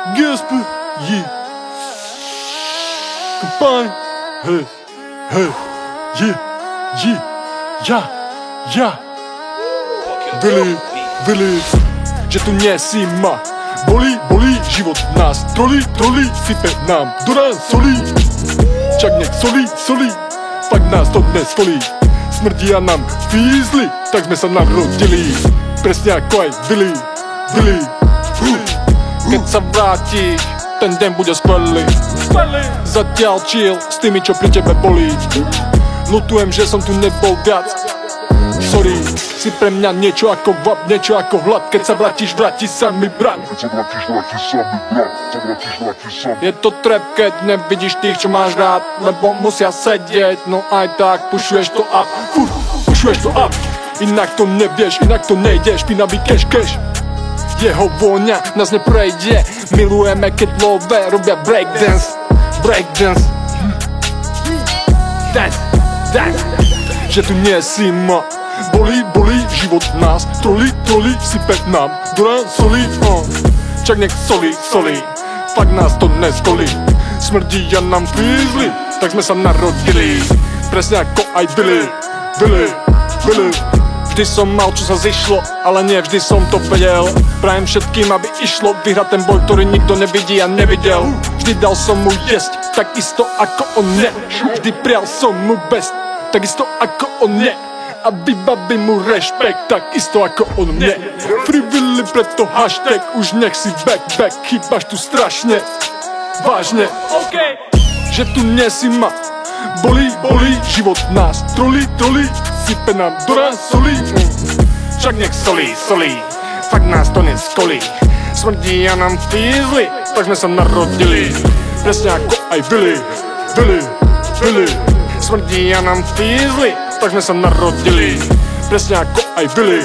GSP, yeah. Kampaň, hej, hej, ja. Vili, že tu nie si ma. Bolí, život nás trolí, sype nám do rán solí. Čak nech solí, fakt nás to neskolí. Smrdia nám fízli, tak sme sa narodili. Presne ako aj Vili. Keď sa vrátiš, ten deň bude skvelý. Zatiaľ chill s tými, čo pri tebe bolí. Ľutujem, že som tu nebol viac. Sorry, si pre mňa niečo ako vap, niečo ako hlad. Keď sa vrátiš, vráti sa mi brat. Je to trap, keď nevidíš tých, čo máš rád. Lebo musia sedieť, no aj tak pušuješ to up. Pušuješ to up, inak to nevieš, inak to nejde. Špinavý cash. Jeho vôňa nás neprejde. Milujeme, keď love robia breakdance. Dance. Že tu nie si ma. Bolí, život nás trolí, sype nám do rán solí. Čak nech solí, fakt nás to neskolí. Smrdia nám fízli, tak sme sa narodili. Presne ako aj Vili. Vždy som mal, čo sa zišlo, ale nie vždy som to vedel. Prajem všetkým, aby išlo vyhrať ten boj, ktorý nikto nevidí a nevidel. Vždy dal som mu jesť, takisto ako on ne. Vždy prial som mu best, takisto ako on ne. A vybavím mu rešpekt, takisto ako on mne. Free Vili, preto hashtag, už nech si back. Chýbaš tu strašne, vážne. Že tu nie si ma. Bolí, život nás trolí, sype nám do rán solí. Čak nech solí, fakt nás to neskolí. Smrdia nám fízli, tak sme sa narodili. Presne ako aj Vili. Smrdia nám fízli, tak sme sa narodili. Presne ako aj Vili.